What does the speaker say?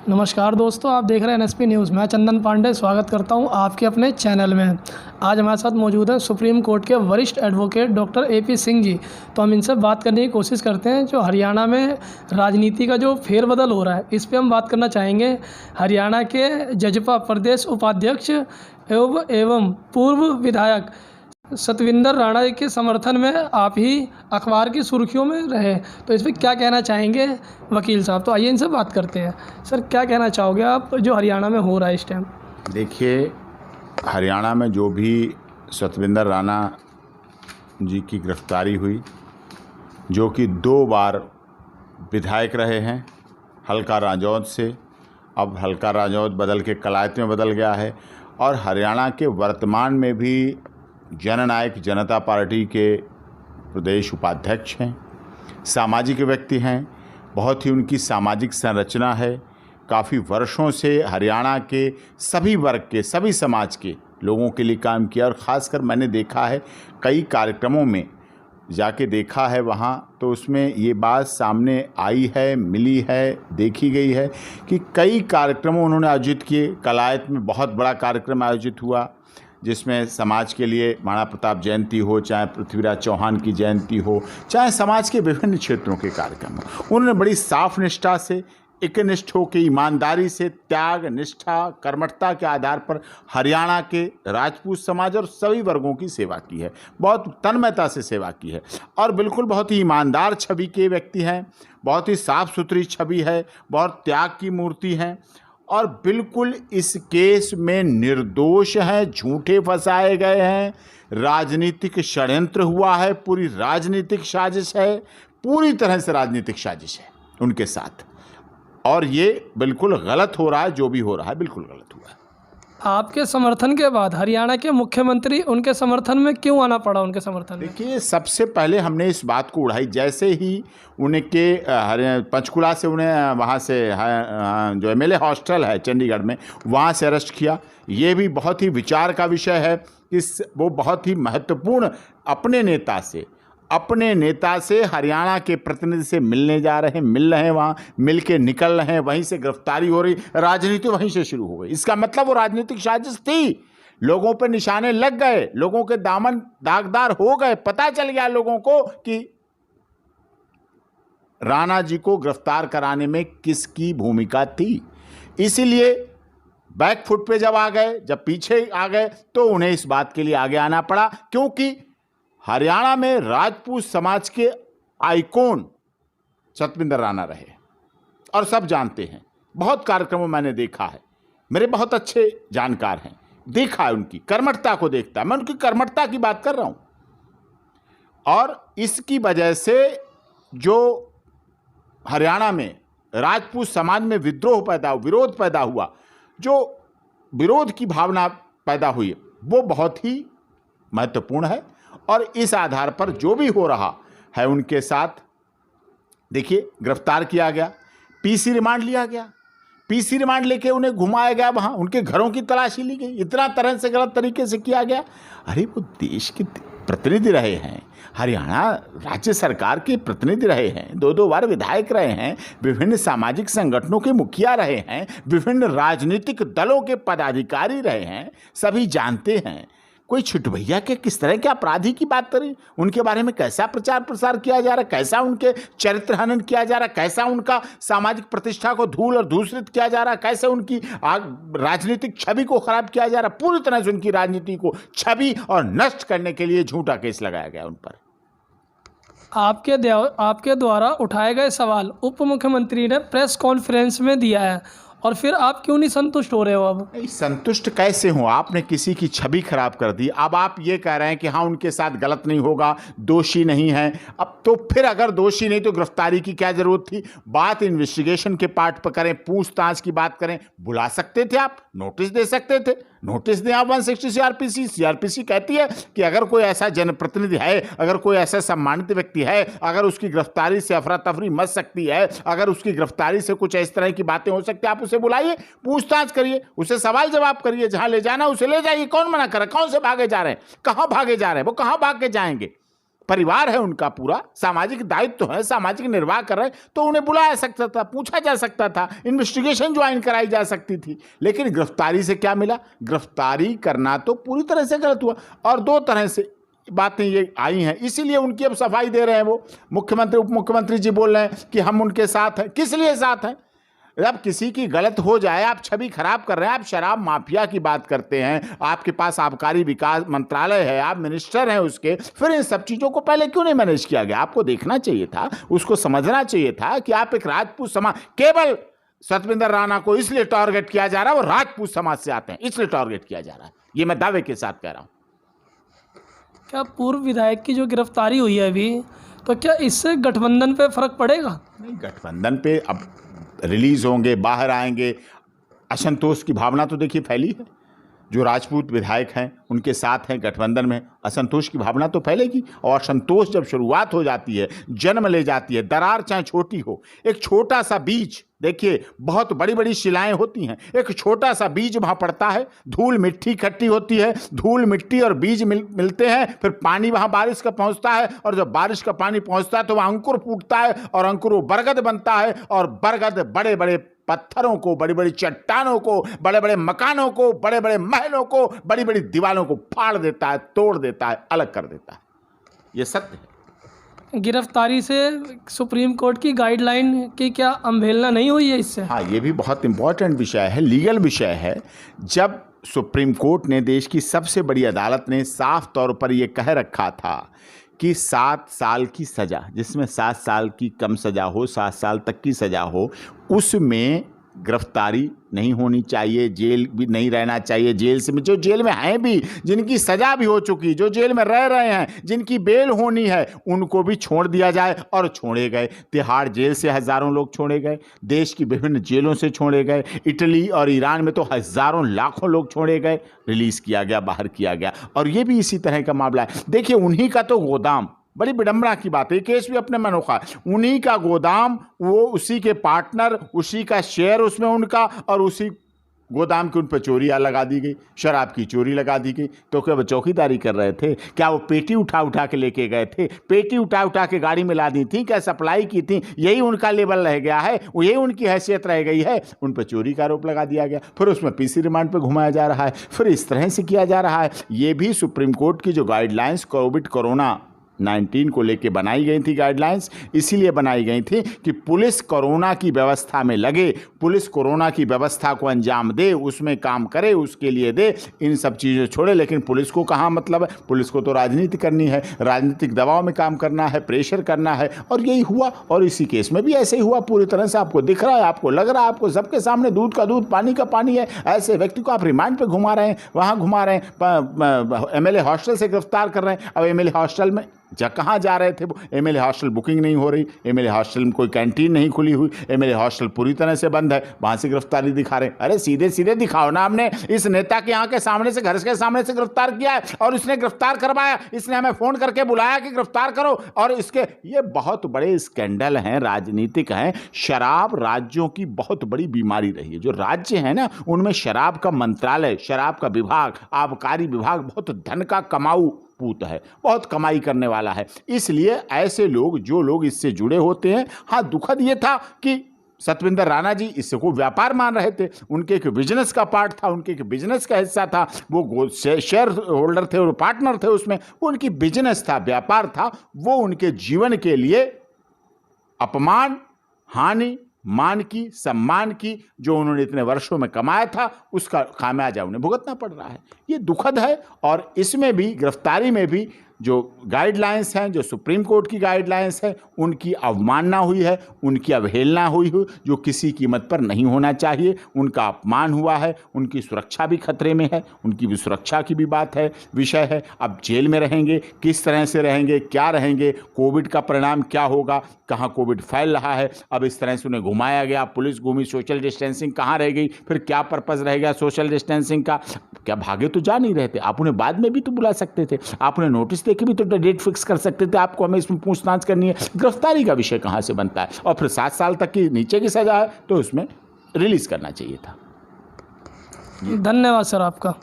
नमस्कार दोस्तों, आप देख रहे हैं एनएसपी न्यूज़। मैं चंदन पांडे स्वागत करता हूं आपके अपने चैनल में। आज हमारे साथ मौजूद हैं सुप्रीम कोर्ट के वरिष्ठ advocate doctor AP Singh ji. तो हम इनसे बात करने की कोशिश करते हैं जो हरियाणा में राजनीति का जो फेरबदल हो रहा है, इस पर हम बात करना चाहेंगे। हरियाणा के जजपा प्रदेश उपाध्यक्ष एवं पूर्व विधायक सतविंदर राणा के समर्थन में आप ही अखबार की सुर्खियों में रहे, तो इस पर क्या कहना चाहेंगे वकील साहब? तो आइए इनसे बात करते हैं। सर, क्या कहना चाहोगे आप जो हरियाणा में हो रहा है इस टाइम? देखिए, हरियाणा में जो भी सतविंदर राणा जी की गिरफ्तारी हुई, जो कि 2 बार विधायक रहे हैं हल्का राजौंद से, अब हल्का राजौंद बदल के कलायत में बदल गया है, और हरियाणा के वर्तमान में भी जननायक जनता पार्टी के प्रदेश उपाध्यक्ष हैं, सामाजिक व्यक्ति हैं। बहुत ही उनकी सामाजिक संरचना है। काफ़ी वर्षों से हरियाणा के सभी वर्ग के, सभी समाज के लोगों के लिए काम किया, और ख़ासकर मैंने देखा है कई कार्यक्रमों में जाके देखा है वहाँ, तो उसमें ये बात सामने आई है, मिली है, देखी गई है कि कई कार्यक्रमों उन्होंने आयोजित किए। कलायत में बहुत बड़ा कार्यक्रम आयोजित हुआ जिसमें समाज के लिए महाराणा प्रताप जयंती हो, चाहे पृथ्वीराज चौहान की जयंती हो, चाहे समाज के विभिन्न क्षेत्रों के कार्यक्रम हो। उन्होंने बड़ी साफ निष्ठा से, एकनिष्ठ होकर, ईमानदारी से, त्याग, निष्ठा, कर्मठता के आधार पर हरियाणा के राजपूत समाज और सभी वर्गों की सेवा की है। बहुत तन्मयता से सेवा की है, और बिल्कुल बहुत ही ईमानदार छवि के व्यक्ति हैं। बहुत ही साफ सुथरी छवि है, बहुत त्याग की मूर्ति हैं, और बिल्कुल इस केस में निर्दोष हैं, झूठे फंसाए गए हैं, राजनीतिक षड्यंत्र हुआ है, पूरी राजनीतिक साजिश है, पूरी तरह से राजनीतिक साजिश है उनके साथ, और ये बिल्कुल गलत हो रहा है। जो भी हो रहा है बिल्कुल गलत हुआ है। आपके समर्थन के बाद हरियाणा के मुख्यमंत्री उनके समर्थन में क्यों आना पड़ा? उनके समर्थन में देखिए, सबसे पहले हमने इस बात को उड़ाई जैसे ही उनके पंचकुला से उन्हें वहाँ से जो एमएलए हॉस्टल है चंडीगढ़ में, वहाँ से अरेस्ट किया। ये भी बहुत ही विचार का विषय है कि वो बहुत ही महत्वपूर्ण अपने नेता से हरियाणा के प्रतिनिधि से मिलने जा रहे हैं, मिल रहे हैं, वहाँ मिल के निकल रहे हैं, वहीं से गिरफ्तारी हो रही, राजनीति वहीं से शुरू हो गई। इसका मतलब वो राजनीतिक साजिश थी। लोगों पर निशाने लग गए, लोगों के दामन दागदार हो गए, पता चल गया लोगों को कि राणा जी को गिरफ्तार कराने में किसकी भूमिका थी। इसीलिए बैकफुट पे जब आ गए, जब पीछे आ गए, तो उन्हें इस बात के लिए आगे आना पड़ा, क्योंकि हरियाणा में राजपूत समाज के आइकॉन सतविंदर राणा रहे, और सब जानते हैं। बहुत कार्यक्रमों मैंने देखा है, मेरे बहुत अच्छे जानकार हैं, देखा है उनकी कर्मठता को, देखता है। मैं उनकी कर्मठता की बात कर रहा हूं, और इसकी वजह से जो हरियाणा में राजपूत समाज में विरोध पैदा हुआ, जो विरोध की भावना पैदा हुई, वो बहुत ही महत्वपूर्ण है। और इस आधार पर जो भी हो रहा है उनके साथ, देखिए, गिरफ्तार किया गया, पीसी रिमांड लिया गया, पीसी रिमांड लेके उन्हें घुमाया गया, वहाँ उनके घरों की तलाशी ली गई, इतना तरह से गलत तरीके से किया गया। अरे, वो देश के प्रतिनिधि रहे हैं, हरियाणा राज्य सरकार के प्रतिनिधि रहे हैं, 2 बार विधायक रहे हैं, विभिन्न सामाजिक संगठनों के मुखिया रहे हैं, विभिन्न राजनीतिक दलों के पदाधिकारी रहे हैं, सभी जानते हैं। कोई छुटभैया के किस तरह के अपराधी की बात करें, उनके बारे में कैसा प्रचार प्रसार किया जा रहा है, कैसा उनके चरित्र हनन किया जा रहा है, कैसा उनका सामाजिक प्रतिष्ठा को धूल और दूषित किया जा रहा है, कैसे उनकी राजनीतिक छवि को खराब किया जा रहा है। पूरी तरह से उनकी राजनीति को छवि और नष्ट करने के लिए झूठा केस लगाया गया उन पर। आपके द्वारा उठाए गए सवाल उप मुख्यमंत्री ने प्रेस कॉन्फ्रेंस में दिया है, और फिर आप क्यों नहीं संतुष्ट हो रहे हो? अब संतुष्ट कैसे हो? आपने किसी की छवि खराब कर दी। अब आप ये कह रहे हैं कि हाँ, उनके साथ गलत नहीं होगा, दोषी नहीं है। अब तो फिर अगर दोषी नहीं तो गिरफ्तारी की क्या जरूरत थी? बात इन्वेस्टिगेशन के पार्ट पर करें, पूछताछ की बात करें, बुला सकते थे आप, नोटिस दे सकते थे, नोटिस दें आप 160 सीआरपीसी कहती है कि अगर कोई ऐसा जनप्रतिनिधि है, अगर कोई ऐसा सम्मानित व्यक्ति है, अगर उसकी गिरफ्तारी से अफरा तफरी मच सकती है, अगर उसकी गिरफ्तारी से कुछ इस तरह की बातें हो सकती है, आप उसे बुलाइए, पूछताछ करिए, उसे सवाल जवाब करिए, जहां ले जाना उसे ले जाइए। कौन मना कर रहा है? कौन से भागे जा रहे हैं? कहां भागे जा रहे हैं? वो कहां भाग के जाएंगे? परिवार है उनका, पूरा सामाजिक दायित्व है, सामाजिक निर्वाह कर रहे हैं, तो उन्हें बुलाया सकता था, पूछा जा सकता था, इन्वेस्टिगेशन ज्वाइन कराई जा सकती थी। लेकिन गिरफ्तारी से क्या मिला? गिरफ्तारी करना तो पूरी तरह से गलत हुआ। और दो तरह से बातें ये आई हैं, इसीलिए उनकी अब सफाई दे रहे हैं वो मुख्यमंत्री, उप मुख्यमंत्री जी बोल रहे हैं कि हम उनके साथ हैं। किस लिए साथ हैं? जब किसी की गलत हो जाए, आप छवि खराब कर रहे हैं, आप शराब माफिया की बात करते हैं, आपके पास आबकारी विकास मंत्रालय है, आप मिनिस्टर हैं उसके, फिर इन सब चीज़ों को पहले क्यों नहीं मैनेज किया गया? आपको देखना चाहिए था, उसको समझना चाहिए था कि आप एक राजपूत समाज, केवल सतविंदर राणा को इसलिए टारगेट किया जा रहा है, वो राजपूत समाज से आते हैं, इसलिए टारगेट किया जा रहा है। ये मैं दावे के साथ कह रहा हूँ। क्या पूर्व विधायक की जो गिरफ्तारी हुई है अभी, तो क्या इससे गठबंधन पे फर्क पड़ेगा? नहीं, गठबंधन पे अब रिलीज होंगे, बाहर आएंगे, असंतोष की भावना तो देखिए फैली है। जो राजपूत विधायक हैं उनके साथ हैं गठबंधन में, असंतोष की भावना तो फैलेगी। और असंतोष जब शुरुआत हो जाती है, जन्म ले जाती है, दरार चाहे छोटी हो, एक छोटा सा बीज, देखिए बहुत बड़ी बड़ी शिलाएं होती हैं, एक छोटा सा बीज वहाँ पड़ता है, धूल मिट्टी इकट्ठी होती है, धूल मिट्टी और बीज मिलते हैं, फिर पानी वहाँ बारिश का पहुँचता है, और जब बारिश का पानी पहुँचता है तो वहाँ अंकुर फूटता है, और अंकुर वो बरगद बनता है, और बरगद बड़े बड़े पत्थरों को, बड़ी बड़ी चट्टानों को, बड़े बड़े मकानों को, बड़े बड़े महलों को, बड़ी बड़ी दीवारों को फाड़ देता है, तोड़ देता है, अलग कर देता है। ये सत्य है। गिरफ्तारी से सुप्रीम कोर्ट की गाइडलाइन की क्या अवहेलना नहीं हुई है इससे? हाँ, ये भी बहुत इंपॉर्टेंट विषय है, लीगल विषय है। जब सुप्रीम कोर्ट ने, देश की सबसे बड़ी अदालत ने साफ तौर पर यह कह रखा था कि 7 साल की सज़ा, जिसमें 7 साल की कम सज़ा हो, 7 साल तक की सज़ा हो, उसमें गिरफ्तारी नहीं होनी चाहिए, जेल भी नहीं रहना चाहिए। जेल से जो जेल में हैं भी, जिनकी सज़ा भी हो चुकी, जो जेल में रह रहे हैं, जिनकी बेल होनी है, उनको भी छोड़ दिया जाए। और छोड़े गए, तिहाड़ जेल से हज़ारों लोग छोड़े गए, देश की विभिन्न जेलों से छोड़े गए, इटली और ईरान में तो हज़ारों लाखों लोग छोड़े गए, रिलीज़ किया गया, बाहर किया गया। और ये भी इसी तरह का मामला है। देखिए, उन्हीं का तो गोदाम, बड़ी विडंबना की बात है, केस भी अपने में अनोखा, उन्हीं का गोदाम, वो उसी के पार्टनर, उसी का शेयर उसमें उनका, और उसी गोदाम की उन पर चोरियाँ लगा दी गई, शराब की चोरी लगा दी गई। तो क्या वो चौकीदारी कर रहे थे? क्या वो पेटी उठा उठा के लेके गए थे? पेटी उठा उठा के गाड़ी में ला दी थी? क्या सप्लाई की थी? यही उनका लेवल रह गया है, यही उनकी हैसियत रह गई है। उन पर चोरी का आरोप लगा दिया गया, फिर उसमें पीसी रिमांड पर घुमाया जा रहा है, फिर इस तरह से किया जा रहा है। ये भी सुप्रीम कोर्ट की जो गाइडलाइंस कोरोना-19 को लेके बनाई गई थी, गाइडलाइंस इसीलिए बनाई गई थी कि पुलिस कोरोना की व्यवस्था में लगे, पुलिस कोरोना की व्यवस्था को अंजाम दे, उसमें काम करे, उसके लिए दे, इन सब चीज़ें छोड़े। लेकिन पुलिस को कहाँ मतलब है? पुलिस को तो राजनीति करनी है, राजनीतिक दबाव में काम करना है, प्रेशर करना है, और यही हुआ। और इसी केस में भी ऐसे ही हुआ, पूरी तरह से आपको दिख रहा है, आपको लग रहा है, आपको सबके सामने दूध का दूध पानी का पानी है। ऐसे व्यक्ति को आप रिमांड पे घुमा रहे हैं, वहाँ घुमा रहे हैं, एमएलए हॉस्टल से गिरफ्तार कर रहे हैं। अब एमएलए हॉस्टल में कहाँ जा रहे थे वो? एमएलए हॉस्टल बुकिंग नहीं हो रही, एमएलए हॉस्टल में कोई कैंटीन नहीं खुली हुई, एमएलए हॉस्टल पूरी तरह से बंद है, वहाँ से गिरफ्तारी दिखा रहे हैं। अरे सीधे सीधे दिखाओ ना, हमने इस नेता के यहाँ के सामने से, घर के सामने से गिरफ्तार किया है, और इसने गिरफ्तार करवाया, इसने हमें फ़ोन करके बुलाया कि गिरफ्तार करो। और इसके ये बहुत बड़े स्कैंडल हैं, राजनीतिक हैं। शराब राज्यों की बहुत बड़ी बीमारी रही है। जो राज्य है ना, उनमें शराब का मंत्रालय, शराब का विभाग, आबकारी विभाग बहुत धन का कमाऊ पूत है, बहुत कमाई करने वाला है। इसलिए ऐसे लोग, जो लोग इससे जुड़े होते हैं, हाँ, दुखद ये था कि सतविंदर राणा जी इससे को व्यापार मान रहे थे, उनके एक बिजनेस का पार्ट था, उनके एक बिजनेस का हिस्सा था, वो शेयर होल्डर थे और पार्टनर थे उसमें, वो उनकी बिजनेस था, व्यापार था। वो उनके जीवन के लिए अपमान, हानि, मान की, सम्मान की, जो उन्होंने इतने वर्षों में कमाया था, उसका खामियाजा उन्हें भुगतना पड़ रहा है। ये दुखद है। और इसमें भी, गिरफ्तारी में भी, जो गाइडलाइंस हैं, जो सुप्रीम कोर्ट की गाइडलाइंस है, उनकी अवमानना हुई है, उनकी अवहेलना हुई है, जो किसी कीमत पर नहीं होना चाहिए। उनका अपमान हुआ है, उनकी सुरक्षा भी खतरे में है, उनकी भी सुरक्षा की भी बात है, विषय है। अब जेल में रहेंगे, किस तरह से रहेंगे, क्या रहेंगे, कोविड का परिणाम क्या होगा, कहाँ कोविड फैल रहा है, अब इस तरह से उन्हें घुमाया गया, पुलिस घूमी, सोशल डिस्टेंसिंग कहाँ रह गई, फिर क्या पर्पज़ रह गया सोशल डिस्टेंसिंग का? क्या भागे तो जा नहीं रहे थे? आप उन्हें बाद में भी तो बुला सकते थे, आप उन्हें नोटिस देके भी तो डेट फिक्स कर सकते थे। आपको हमें इसमें पूछताछ करनी है, गिरफ्तारी का विषय कहाँ से बनता है? और फिर 7 साल तक की नीचे की सजा है तो उसमें रिलीज करना चाहिए था। धन्यवाद सर आपका।